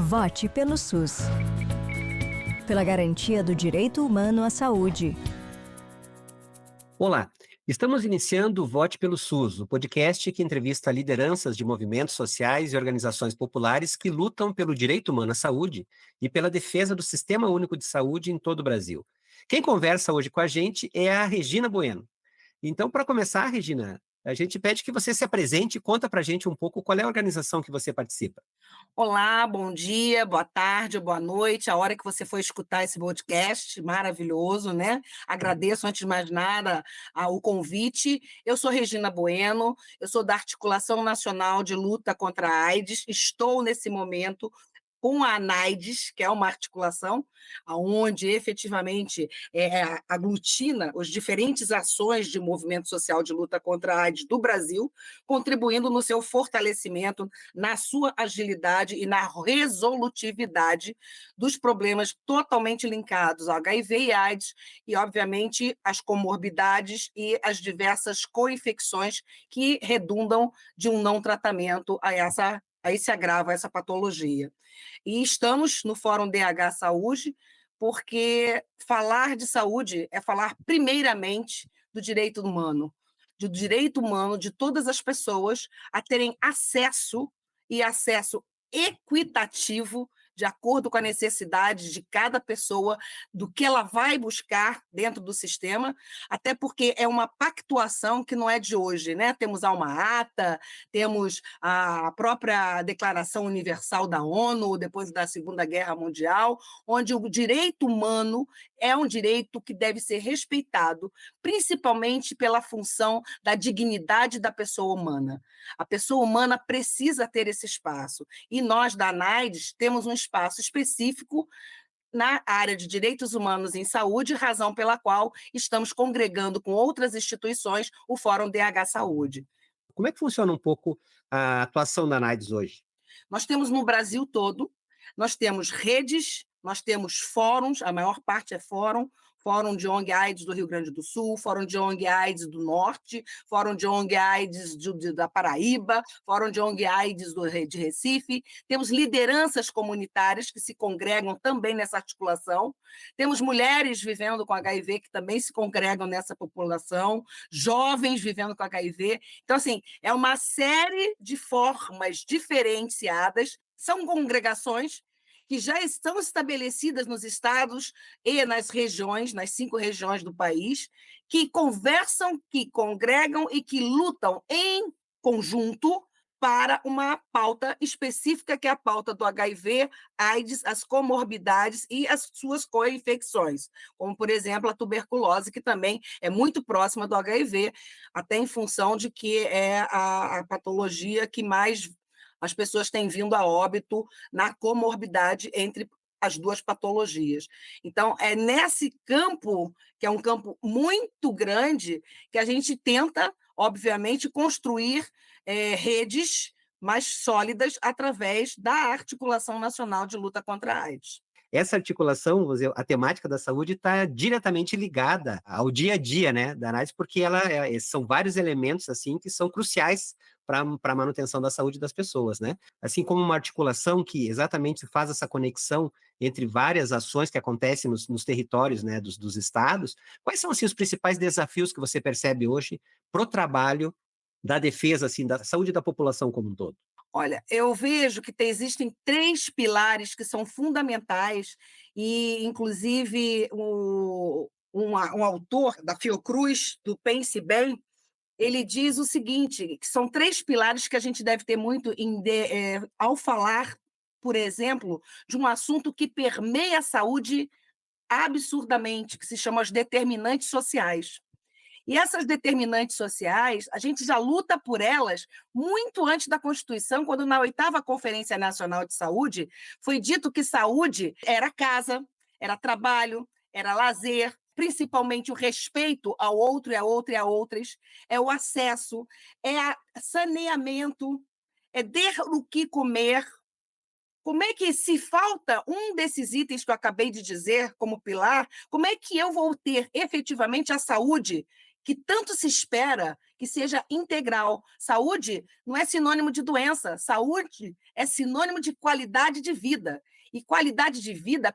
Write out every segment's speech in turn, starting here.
Vote pelo SUS. Pela garantia do direito humano à saúde. Olá, estamos iniciando o Vote pelo SUS, o podcast que entrevista lideranças de movimentos sociais e organizações populares que lutam pelo direito humano à saúde e pela defesa do Sistema Único de Saúde em todo o Brasil. Quem conversa hoje com a gente é a Regina Bueno. Então, para começar, Regina, a gente pede que você se apresente e conta para a gente um pouco qual é a organização que você participa. Olá, bom dia, boa tarde, boa noite, a hora que você for escutar esse podcast, maravilhoso, né? Agradeço, antes de mais nada, o convite. Eu sou Regina Bueno, eu sou da Articulação Nacional de Luta contra a AIDS, estou, nesse momento, com a ANAIDS, que é uma articulação onde efetivamente aglutina as diferentes ações de movimento social de luta contra a AIDS do Brasil, contribuindo no seu fortalecimento, na sua agilidade e na resolutividade dos problemas totalmente linkados ao HIV e AIDS e, obviamente, as comorbidades e as diversas co-infecções que redundam de um não tratamento a esse agravo, a essa patologia. E estamos no Fórum DH Saúde, porque falar de saúde é falar, primeiramente, do direito humano de todas as pessoas a terem acesso e acesso equitativo de acordo com a necessidade de cada pessoa, do que ela vai buscar dentro do sistema, até porque é uma pactuação que não é de hoje, né? Temos a Alma-Ata, temos a própria Declaração Universal da ONU, depois da Segunda Guerra Mundial, onde o direito humano é um direito que deve ser respeitado, principalmente pela função da dignidade da pessoa humana. A pessoa humana precisa ter esse espaço, e nós, da ANAIDS, temos um espaço específico na área de direitos humanos em saúde, razão pela qual estamos congregando com outras instituições o Fórum DH Saúde. Como é que funciona um pouco a atuação da ANAIDS hoje? Nós temos no Brasil todo, nós temos redes, nós temos fóruns, a maior parte é fórum de ONG AIDS do Rio Grande do Sul, fórum de ONG AIDS do Norte, fórum de ONG AIDS da Paraíba, fórum de ONG AIDS de Recife, temos lideranças comunitárias que se congregam também nessa articulação, temos mulheres vivendo com HIV que também se congregam nessa população, jovens vivendo com HIV, então, assim, é uma série de formas diferenciadas, são congregações que já estão estabelecidas nos estados e nas regiões, nas 5 regiões do país, que conversam, que congregam e que lutam em conjunto para uma pauta específica, que é a pauta do HIV, AIDS, as comorbidades e as suas co-infecções, como, por exemplo, a tuberculose, que também é muito próxima do HIV, até em função de que é a patologia que mais as pessoas têm vindo a óbito na comorbidade entre as duas patologias. Então, é nesse campo, que é um campo muito grande, que a gente tenta, obviamente, construir redes mais sólidas através da Articulação Nacional de Luta contra a AIDS. Essa articulação, a temática da saúde está diretamente ligada ao dia a dia, né, da análise, porque são vários elementos assim que são cruciais para a manutenção da saúde das pessoas, né? Assim como uma articulação que exatamente faz essa conexão entre várias ações que acontecem nos territórios, né, dos estados. Quais são assim, os principais desafios que você percebe hoje para o trabalho da defesa assim, da saúde da população como um todo? Olha, eu vejo que existem 3 pilares que são fundamentais e, inclusive, um autor da Fiocruz, do Pense Bem, ele diz o seguinte, que são 3 pilares que a gente deve ter muito ao falar, por exemplo, de um assunto que permeia a saúde absurdamente, que se chama os determinantes sociais. E essas determinantes sociais, a gente já luta por elas muito antes da Constituição, quando na 8ª Conferência Nacional de Saúde foi dito que saúde era casa, era trabalho, era lazer, principalmente o respeito ao outro e a outra e a outras, é o acesso, saneamento, é ter o que comer. Como é que, se falta um desses itens que eu acabei de dizer como pilar, como é que eu vou ter efetivamente a saúde que tanto se espera, que seja integral. Saúde não é sinônimo de doença, saúde é sinônimo de qualidade de vida. E qualidade de vida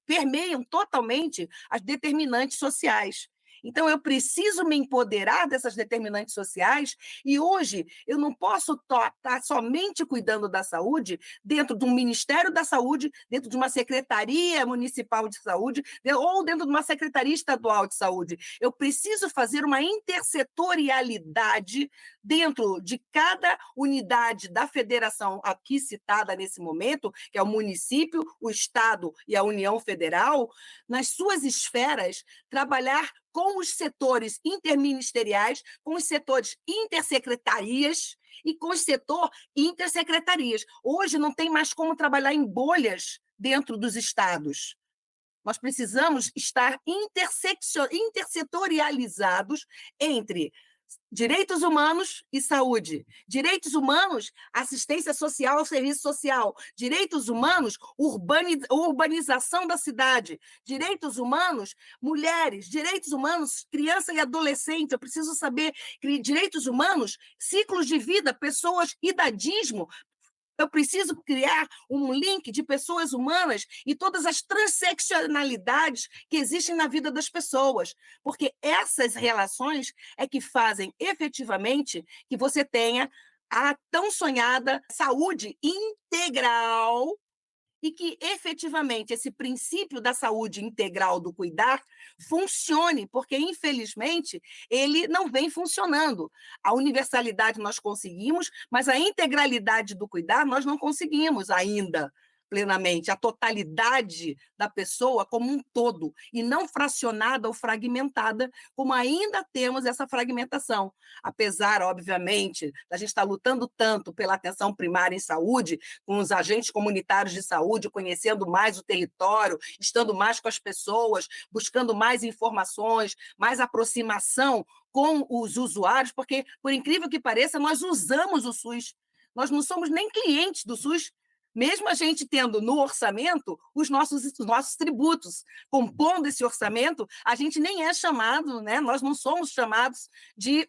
permeiam totalmente as determinantes sociais. Então, eu preciso me empoderar dessas determinantes sociais e hoje eu não posso estar somente cuidando da saúde dentro de um Ministério da Saúde, dentro de uma Secretaria Municipal de Saúde ou dentro de uma Secretaria Estadual de Saúde. Eu preciso fazer uma intersetorialidade dentro de cada unidade da federação aqui citada nesse momento, que é o município, o Estado e a União Federal, nas suas esferas, trabalhar com os setores interministeriais, com os setores intersecretarias e com o setor intersecretarias. Hoje não tem mais como trabalhar em bolhas dentro dos estados. Nós precisamos estar intersetorializados entre direitos humanos e saúde, direitos humanos, assistência social, serviço social, direitos humanos, urbanização da cidade, direitos humanos, mulheres, direitos humanos, criança e adolescente. Eu preciso saber que direitos humanos, ciclos de vida, pessoas, idadismo. Eu preciso criar um link de pessoas humanas e todas as transeccionalidades que existem na vida das pessoas, porque essas relações é que fazem efetivamente que você tenha a tão sonhada saúde integral e que, efetivamente, esse princípio da saúde integral do cuidar funcione, porque, infelizmente, ele não vem funcionando. A universalidade nós conseguimos, mas a integralidade do cuidar nós não conseguimos ainda plenamente, a totalidade da pessoa como um todo, e não fracionada ou fragmentada, como ainda temos essa fragmentação. Apesar, obviamente, da gente estar lutando tanto pela atenção primária em saúde, com os agentes comunitários de saúde, conhecendo mais o território, estando mais com as pessoas, buscando mais informações, mais aproximação com os usuários, porque, por incrível que pareça, nós usamos o SUS. Nós não somos nem clientes do SUS, mesmo a gente tendo no orçamento os nossos tributos, compondo esse orçamento, a gente nem é chamado, né? Nós não somos chamados de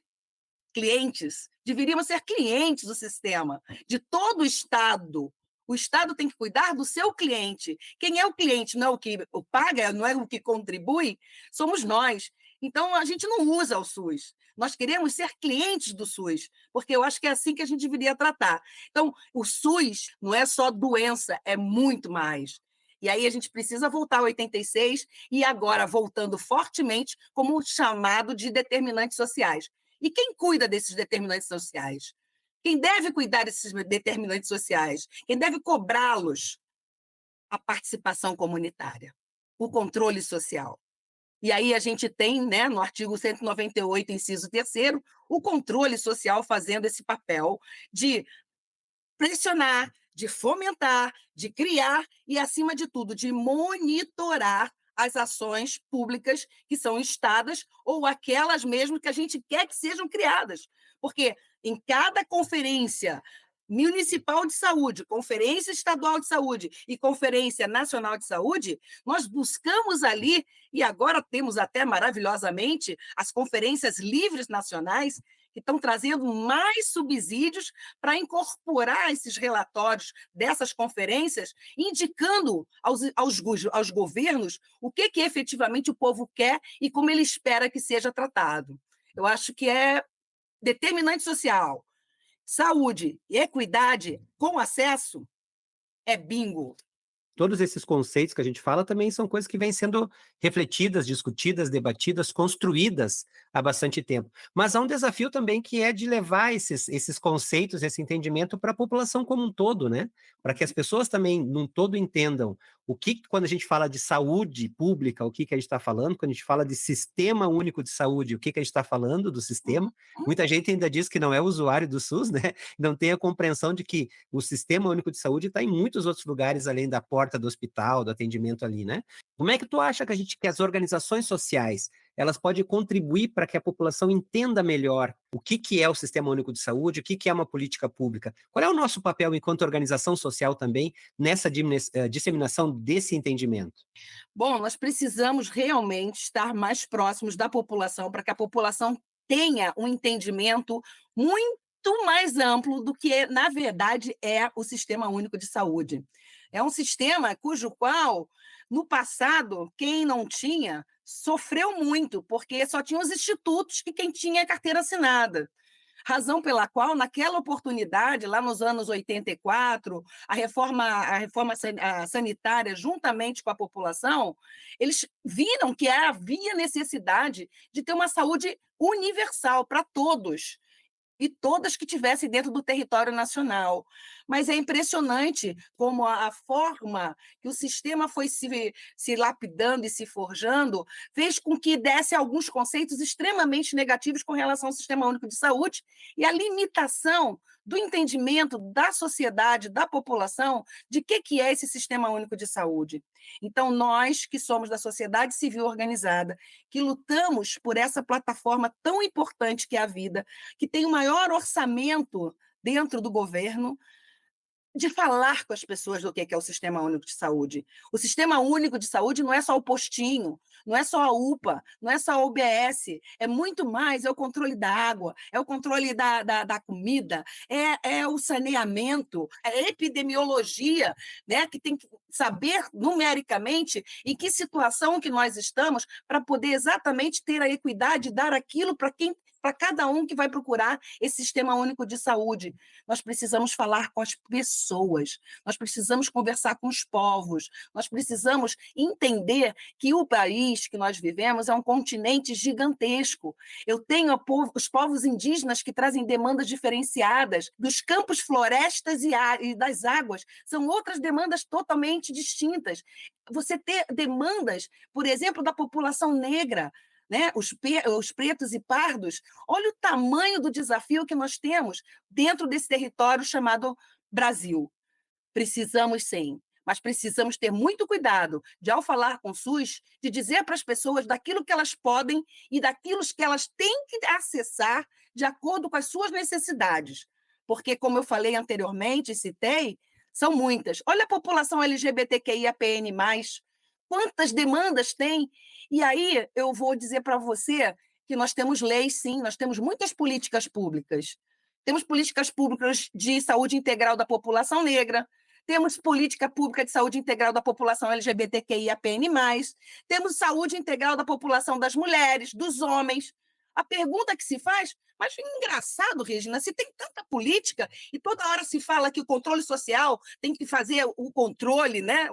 clientes, deveríamos ser clientes do sistema, de todo o Estado. O Estado tem que cuidar do seu cliente. Quem é o cliente? Não é o que paga, não é o que contribui, somos nós. Então, a gente não usa o SUS. Nós queremos ser clientes do SUS, porque eu acho que é assim que a gente deveria tratar. Então, o SUS não é só doença, é muito mais. E aí a gente precisa voltar a 86 e agora voltando fortemente como chamado de determinantes sociais. E quem cuida desses determinantes sociais? Quem deve cuidar desses determinantes sociais? Quem deve cobrá-los? A participação comunitária, o controle social. E aí a gente tem, né, no artigo 198, inciso 3º, o controle social fazendo esse papel de pressionar, de fomentar, de criar e, acima de tudo, de monitorar as ações públicas que são instadas ou aquelas mesmo que a gente quer que sejam criadas. Porque em cada conferência municipal de saúde, conferência estadual de saúde e conferência nacional de saúde, nós buscamos ali, e agora temos até maravilhosamente as conferências livres nacionais, que estão trazendo mais subsídios para incorporar esses relatórios dessas conferências, indicando aos governos o que efetivamente o povo quer e como ele espera que seja tratado. Eu acho que é determinante social, saúde e equidade com acesso é bingo. Todos esses conceitos que a gente fala também são coisas que vêm sendo refletidas, discutidas, debatidas, construídas há bastante tempo. Mas há um desafio também que é de levar esses conceitos, esse entendimento para a população como um todo, né? Para que as pessoas também, num todo, entendam o que, quando a gente fala de saúde pública, o que a gente está falando, quando a gente fala de sistema único de saúde, o que a gente está falando do sistema. Muita gente ainda diz que não é usuário do SUS, né? Não tem a compreensão de que o sistema único de saúde está em muitos outros lugares além da porta do hospital, do atendimento ali, né? Como é que tu acha que as organizações sociais, elas podem contribuir para que a população entenda melhor o que é o Sistema Único de Saúde, o que é uma política pública? Qual é o nosso papel enquanto organização social também nessa disseminação desse entendimento? Bom, nós precisamos realmente estar mais próximos da população para que a população tenha um entendimento muito mais amplo do que, na verdade, é o Sistema Único de Saúde. É um sistema cujo qual, no passado, quem não tinha sofreu muito, porque só tinha os institutos que quem tinha é carteira assinada. Razão pela qual, naquela oportunidade, lá nos anos 84, a reforma sanitária, juntamente com a população, eles viram que havia necessidade de ter uma saúde universal para todos e todas que tivessem dentro do território nacional. Mas é impressionante como a forma que o sistema foi se lapidando e se forjando fez com que desse alguns conceitos extremamente negativos com relação ao Sistema Único de Saúde e a limitação do entendimento da sociedade, da população, de que é esse Sistema Único de Saúde. Então, nós que somos da sociedade civil organizada, que lutamos por essa plataforma tão importante que é a vida, que tem o maior orçamento dentro do governo, de falar com as pessoas do que é o Sistema Único de Saúde. O Sistema Único de Saúde não é só o postinho, não é só a UPA, não é só a UBS, é muito mais, é o controle da água, é o controle da comida, é o saneamento, é a epidemiologia, né, que tem que saber numericamente em que situação que nós estamos para poder exatamente ter a equidade e dar aquilo para cada um que vai procurar esse Sistema Único de Saúde. Nós precisamos falar com as pessoas, nós precisamos conversar com os povos, nós precisamos entender que o país que nós vivemos é um continente gigantesco. Eu tenho os povos indígenas que trazem demandas diferenciadas, dos campos, florestas e das águas, são outras demandas totalmente distintas. Você ter demandas, por exemplo, da população negra, né? Os pretos e pardos, olha o tamanho do desafio que nós temos dentro desse território chamado Brasil. Precisamos sim, mas precisamos ter muito cuidado de, ao falar com o SUS, de dizer para as pessoas daquilo que elas podem e daquilo que elas têm que acessar de acordo com as suas necessidades. Porque, como eu falei anteriormente, citei, são muitas. Olha a população LGBTQIAPN+, quantas demandas tem. E aí eu vou dizer para você que nós temos leis, sim, nós temos muitas políticas públicas. Temos políticas públicas de saúde integral da população negra, temos política pública de saúde integral da população LGBTQIAPN+, temos saúde integral da população das mulheres, dos homens. A pergunta que se faz, mas engraçado, Regina, se tem tanta política e toda hora se fala que o controle social tem que fazer o controle, né?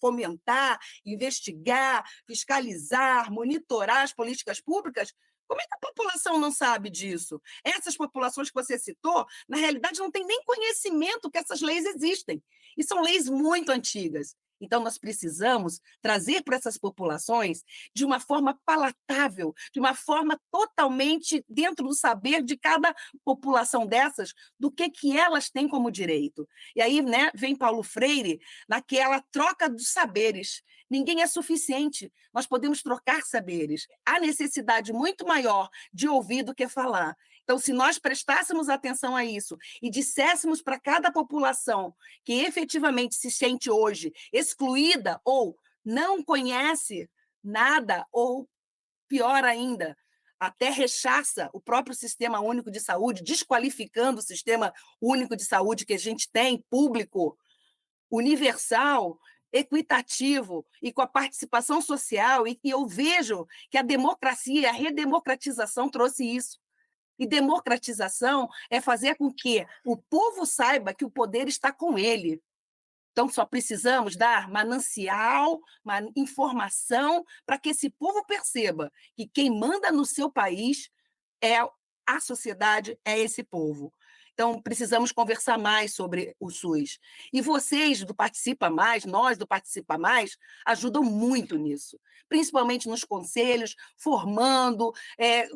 Fomentar, investigar, fiscalizar, monitorar as políticas públicas, como é que a população não sabe disso? Essas populações que você citou, na realidade, não têm nem conhecimento que essas leis existem. E são leis muito antigas. Então, nós precisamos trazer para essas populações de uma forma palatável, de uma forma totalmente dentro do saber de cada população dessas, do que elas têm como direito. E aí, né, vem Paulo Freire naquela troca dos saberes. Ninguém é suficiente, nós podemos trocar saberes. Há necessidade muito maior de ouvir do que falar. Então, se nós prestássemos atenção a isso e disséssemos para cada população que efetivamente se sente hoje excluída ou não conhece nada, ou pior ainda, até rechaça o próprio Sistema Único de Saúde, desqualificando o Sistema Único de Saúde que a gente tem, público, universal, equitativo e com a participação social, e eu vejo que a democracia, a redemocratização trouxe isso. E democratização é fazer com que o povo saiba que o poder está com ele. Então, só precisamos dar manancial, informação, para que esse povo perceba que quem manda no seu país é a sociedade, é esse povo. Então, precisamos conversar mais sobre o SUS. E vocês do Participa Mais, nós do Participa Mais, ajudam muito nisso, principalmente nos conselhos, formando,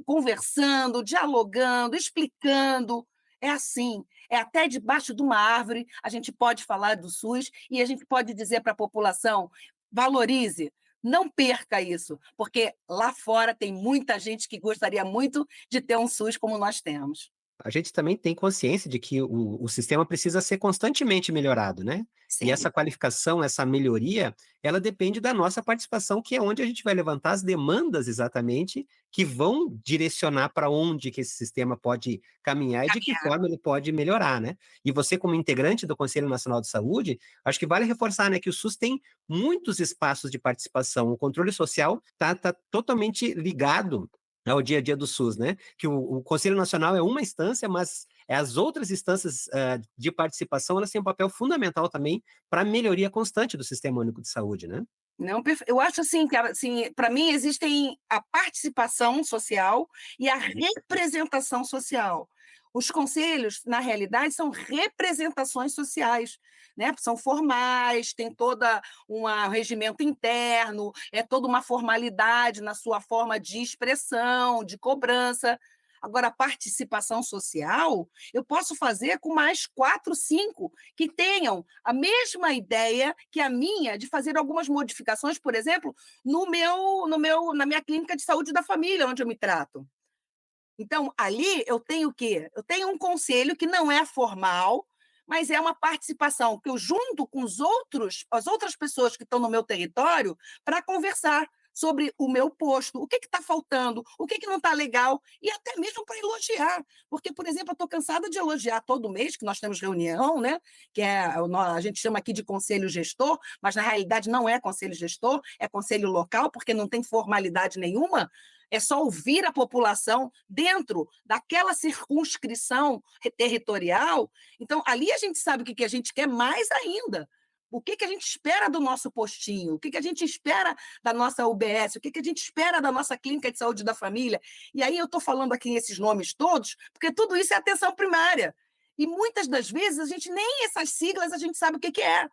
conversando, dialogando, explicando. É assim, é até debaixo de uma árvore a gente pode falar do SUS e a gente pode dizer para a população: valorize, não perca isso, porque lá fora tem muita gente que gostaria muito de ter um SUS como nós temos. A gente também tem consciência de que o sistema precisa ser constantemente melhorado, né. E essa Sempre. qualificação, essa melhoria, ela depende da nossa participação, que é onde a gente vai levantar as demandas exatamente, que vão direcionar para onde que esse sistema pode caminhar e de que forma ele pode melhorar, né. E você como integrante do Conselho Nacional de Saúde, acho que vale reforçar, né, que o SUS tem muitos espaços de participação, o controle social tá totalmente ligado ao dia a dia do SUS, né, que o Conselho Nacional é uma instância, mas as outras instâncias, de participação, elas têm um papel fundamental também para a melhoria constante do Sistema Único de Saúde, né. Não, eu acho assim que assim, para mim existem a participação social e a representação social. Os conselhos, na realidade, são representações sociais, né? São formais, tem toda um regimento interno, é toda uma formalidade na sua forma de expressão, de cobrança. Agora, a participação social, eu posso fazer com mais 4, 5 que tenham a mesma ideia que a minha de fazer algumas modificações, por exemplo, na minha clínica de saúde da família, onde eu me trato. Então, ali eu tenho o quê? Eu tenho um conselho que não é formal, mas é uma participação que eu junto com as outras pessoas que estão no meu território para conversar sobre o meu posto, o que está faltando, o que não está legal, e até mesmo para elogiar. Porque, por exemplo, eu estou cansada de elogiar todo mês, que nós temos reunião, né? Que é, a gente chama aqui de conselho gestor, mas na realidade não é conselho gestor, é conselho local, porque não tem formalidade nenhuma, é só ouvir a população dentro daquela circunscrição territorial. Então, ali a gente sabe o que a gente quer mais ainda. O que a gente espera do nosso postinho? O que a gente espera da nossa UBS? O que a gente espera da nossa clínica de saúde da família? E aí eu estou falando aqui esses nomes todos, porque tudo isso é atenção primária. E muitas das vezes a gente nem essas siglas a gente sabe o que é.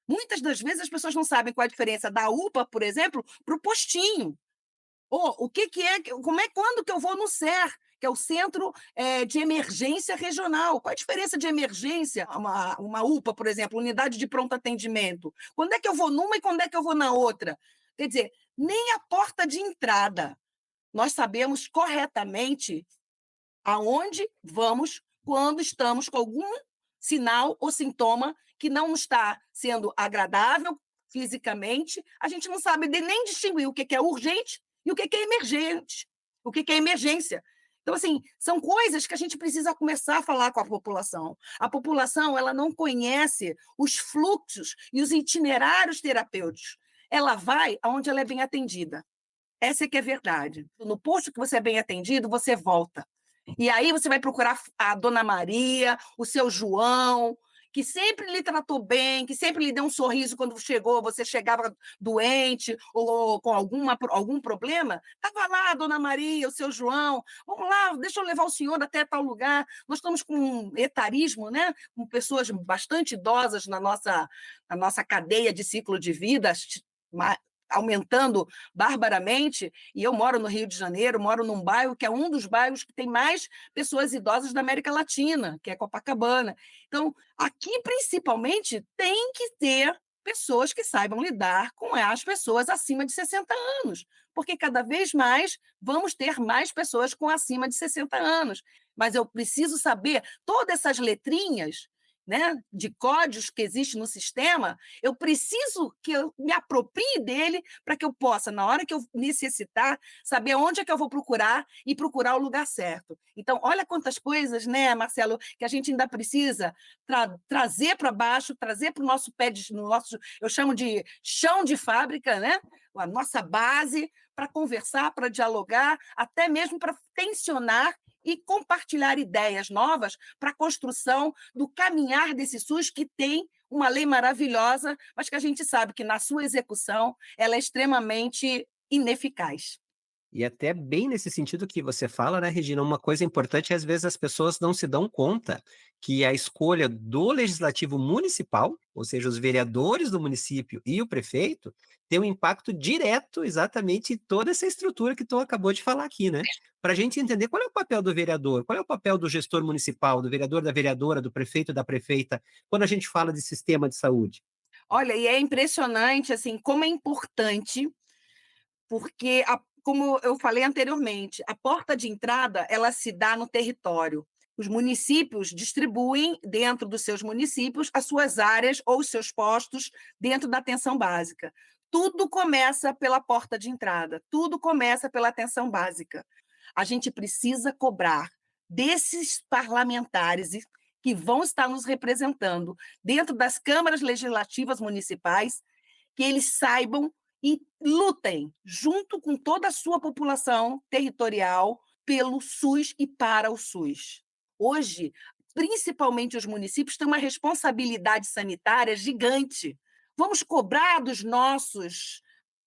Muitas das vezes as pessoas não sabem qual é a diferença da UPA, por exemplo, para o postinho. O que é, quando que eu vou no SER, que é o Centro de Emergência Regional? Qual a diferença de emergência? Uma UPA, por exemplo, Unidade de Pronto Atendimento. Quando é que eu vou numa e quando é que eu vou na outra? Quer dizer, nem a porta de entrada nós sabemos corretamente aonde vamos quando estamos com algum sinal ou sintoma que não está sendo agradável fisicamente, a gente não sabe nem distinguir o que é urgente e o que é emergente, o que é emergência. Então, assim, são coisas que a gente precisa começar a falar com a população. A população, ela não conhece os fluxos e os itinerários terapêuticos. Ela vai aonde ela é bem atendida. Essa é que é verdade. No posto que você é bem atendido, você volta. E aí você vai procurar a Dona Maria, o seu João, que sempre lhe tratou bem, que sempre lhe deu um sorriso quando chegou, você chegava doente ou com algum problema. Estava lá a Dona Maria, o seu João, vamos lá, deixa eu levar o senhor até tal lugar. Nós estamos com um etarismo, né? Com pessoas bastante idosas na nossa cadeia de ciclo de vida, aumentando barbaramente, e eu moro no Rio de Janeiro, moro num bairro que é um dos bairros que tem mais pessoas idosas da América Latina, que é Copacabana. Então, aqui, principalmente, tem que ter pessoas que saibam lidar com as pessoas acima de 60 anos, porque cada vez mais vamos ter mais pessoas com acima de 60 anos. Mas eu preciso saber todas essas letrinhas, né, de códigos que existem no sistema, eu preciso que eu me aproprie dele para que eu possa, na hora que eu necessitar, saber onde é que eu vou procurar e procurar o lugar certo. Então, olha quantas coisas, né, Marcelo, que a gente ainda precisa trazer para baixo, trazer para o nosso pé, no nosso, eu chamo de chão de fábrica, né? A nossa base, para conversar, para dialogar, até mesmo para tensionar e compartilhar ideias novas para a construção do caminhar desse SUS que tem uma lei maravilhosa, mas que a gente sabe que na sua execução ela é extremamente ineficaz. E até bem nesse sentido que você fala, né, Regina, uma coisa importante é às vezes as pessoas não se dão conta que a escolha do legislativo municipal, ou seja, os vereadores do município e o prefeito, tem um impacto direto exatamente em toda essa estrutura que tu acabou de falar aqui, né? Para a gente entender qual é o papel do vereador, qual é o papel do gestor municipal, do vereador, da vereadora, do prefeito, da prefeita, quando a gente fala de sistema de saúde. Olha, e é impressionante assim como é importante, porque como eu falei anteriormente, a porta de entrada ela se dá no território. Os municípios distribuem, dentro dos seus municípios, as suas áreas ou os seus postos dentro da atenção básica. Tudo começa pela porta de entrada, tudo começa pela atenção básica. A gente precisa cobrar desses parlamentares que vão estar nos representando dentro das câmaras legislativas municipais, que eles saibam e lutem junto com toda a sua população territorial pelo SUS e para o SUS. Hoje, principalmente os municípios têm uma responsabilidade sanitária gigante. Vamos cobrar dos nossos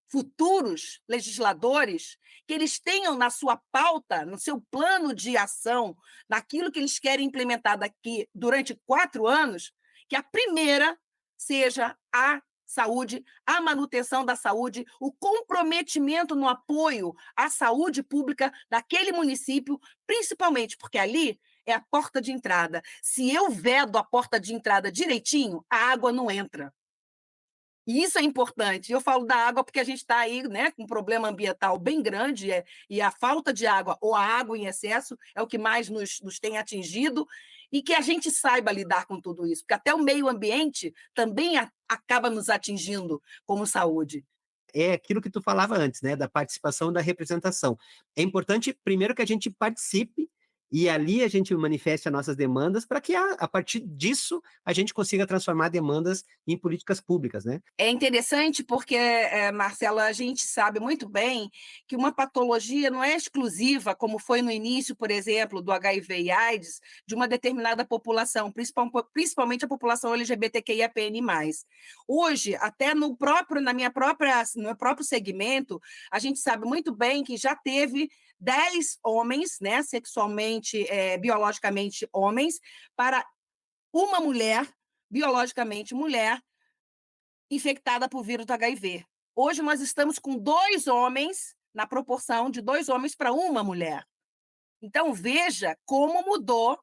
futuros legisladores que eles tenham na sua pauta, no seu plano de ação, naquilo que eles querem implementar daqui durante 4 anos, que a primeira seja a saúde, a manutenção da saúde, o comprometimento no apoio à saúde pública daquele município, principalmente porque ali é a porta de entrada. Se eu vedo a porta de entrada direitinho, a água não entra. E isso é importante. Eu falo da água porque a gente está aí, né, com um problema ambiental bem grande, e a falta de água ou a água em excesso é o que mais nos tem atingido, e que a gente saiba lidar com tudo isso, porque até o meio ambiente também acaba nos atingindo como saúde. É aquilo que tu falava antes, né, da participação, da representação. É importante, primeiro, que a gente participe e ali a gente manifeste as nossas demandas para que, a partir disso, a gente consiga transformar demandas em políticas públicas, né? É interessante porque, Marcela, a gente sabe muito bem que uma patologia não é exclusiva, como foi no início, por exemplo, do HIV e AIDS, de uma determinada população, principalmente a população LGBTQIAPN+. Hoje, até no meu próprio segmento, a gente sabe muito bem que já teve 10 homens, né, sexualmente, biologicamente homens, para uma mulher, biologicamente mulher, infectada por vírus do HIV. Hoje nós estamos com 2 homens, na proporção de 2 homens para uma mulher. Então, veja como mudou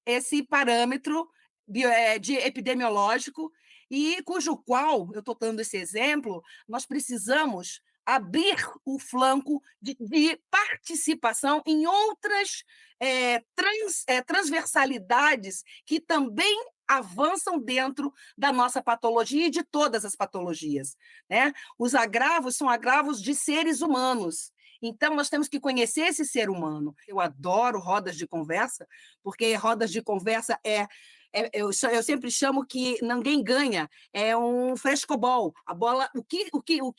esse parâmetro de epidemiológico, e cujo qual, eu estou dando esse exemplo, nós precisamos abrir o flanco de participação em outras transversalidades que também avançam dentro da nossa patologia e de todas as patologias, né? Os agravos são agravos de seres humanos. Então, nós temos que conhecer esse ser humano. Eu adoro rodas de conversa, porque rodas de conversa eu sempre chamo que ninguém ganha, é um frescobol. A bola, o que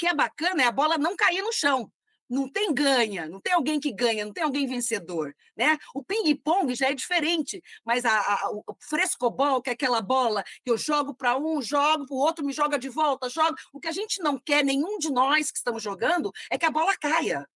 é bacana é a bola não cair no chão. Não tem ganha, não tem alguém que ganha, não tem alguém vencedor, né? O ping-pong já é diferente, mas o frescobol, que é aquela bola que eu jogo para um, jogo para o outro, me joga de volta, joga. O que a gente não quer, nenhum de nós que estamos jogando, é que a bola caia,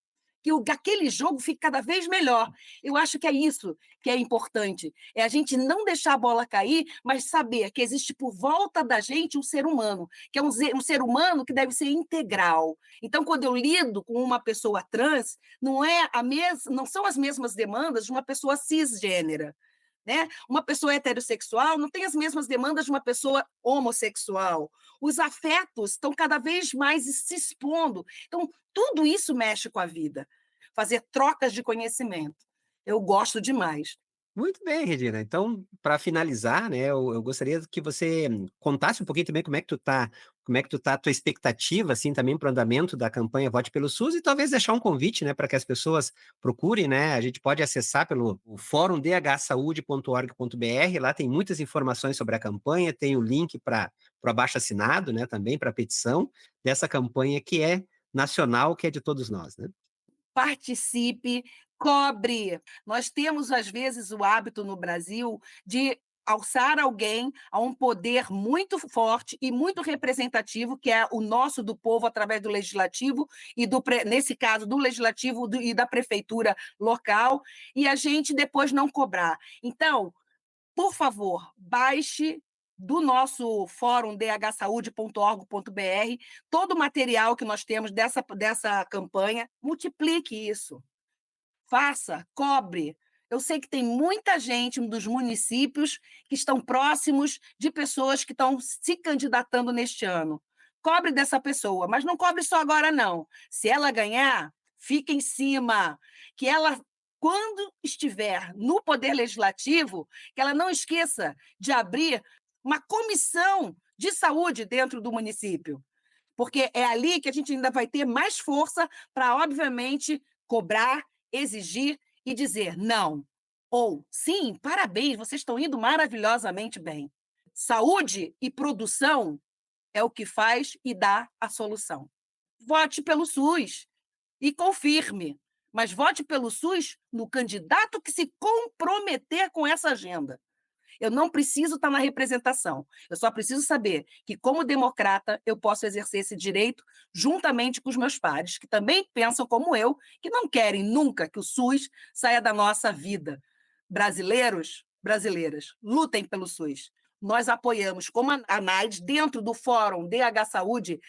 que aquele jogo fique cada vez melhor. Eu acho que é isso que é importante, é a gente não deixar a bola cair, mas saber que existe por volta da gente um ser humano, que é um ser humano que deve ser integral. Então, quando eu lido com uma pessoa trans, não são as mesmas demandas de uma pessoa cisgênera. Né? Uma pessoa heterossexual não tem as mesmas demandas de uma pessoa homossexual. Os afetos estão cada vez mais se expondo. Então, tudo isso mexe com a vida. Fazer trocas de conhecimento. Eu gosto demais. Muito bem, Regina. Então, para finalizar, né, eu gostaria que você contasse um pouquinho também como é que tu tá a tua expectativa, assim, também para o andamento da campanha Vote pelo SUS, e talvez deixar um convite, né, para que as pessoas procurem, né, a gente pode acessar pelo o fórum dhsaude.org.br, lá tem muitas informações sobre a campanha, tem o link para o abaixo-assinado, né, também para a petição dessa campanha que é nacional, que é de todos nós, né? Participe, cobre. Nós temos, às vezes, o hábito no Brasil de alçar alguém a um poder muito forte e muito representativo, que é o nosso, do povo, através do legislativo, e nesse caso, do legislativo e da prefeitura local, e a gente depois não cobrar. Então, por favor, baixe do nosso fórum dhsaude.org.br todo o material que nós temos dessa campanha, multiplique isso. Faça, cobre. Eu sei que tem muita gente dos municípios que estão próximos de pessoas que estão se candidatando neste ano. Cobre dessa pessoa, mas não cobre só agora, não. Se ela ganhar, fica em cima, que ela quando estiver no Poder Legislativo, que ela não esqueça de abrir uma comissão de saúde dentro do município, porque é ali que a gente ainda vai ter mais força para, obviamente, cobrar, exigir e dizer não. Ou, sim, parabéns, vocês estão indo maravilhosamente bem. Saúde e produção é o que faz e dá a solução. Vote pelo SUS e confirme, mas vote pelo SUS no candidato que se comprometer com essa agenda. Eu não preciso estar na representação, eu só preciso saber que, como democrata, eu posso exercer esse direito juntamente com os meus pares, que também pensam como eu, que não querem nunca que o SUS saia da nossa vida. Brasileiros, brasileiras, lutem pelo SUS. Nós apoiamos, como a NAIDS, dentro do Fórum DH Saúde,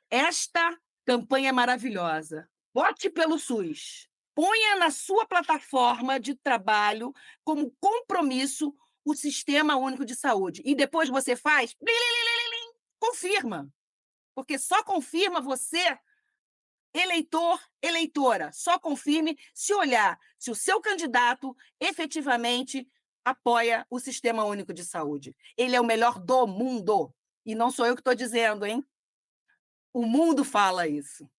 esta campanha maravilhosa. Vote pelo SUS. Ponha na sua plataforma de trabalho como compromisso o Sistema Único de Saúde. E depois você faz, confirma. Porque só confirma você, eleitor, eleitora, só confirme se olhar se o seu candidato efetivamente apoia o Sistema Único de Saúde. Ele é o melhor do mundo. E não sou eu que estou dizendo, hein? O mundo fala isso.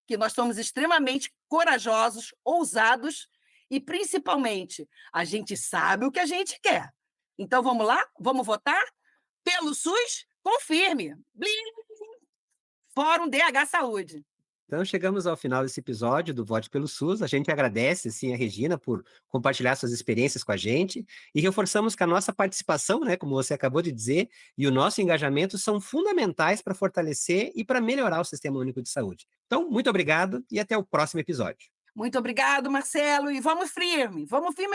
Que nós somos extremamente corajosos, ousados e, principalmente, a gente sabe o que a gente quer. Então, vamos lá? Vamos votar? Pelo SUS? Confirme. Blim! Fórum DH Saúde. Então, chegamos ao final desse episódio do Vote pelo SUS. A gente agradece, sim, a Regina por compartilhar suas experiências com a gente e reforçamos que a nossa participação, né, como você acabou de dizer, e o nosso engajamento são fundamentais para fortalecer e para melhorar o Sistema Único de Saúde. Então, muito obrigado e até o próximo episódio. Muito obrigado, Marcelo, e vamos firme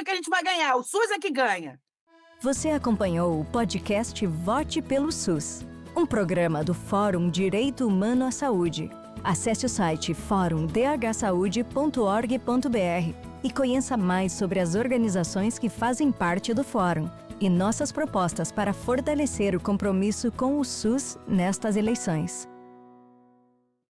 que a gente vai ganhar. O SUS é que ganha. Você acompanhou o podcast Vote pelo SUS, um programa do Fórum Direito Humano à Saúde. Acesse o site forumdhsaúde.org.br e conheça mais sobre as organizações que fazem parte do Fórum e nossas propostas para fortalecer o compromisso com o SUS nestas eleições.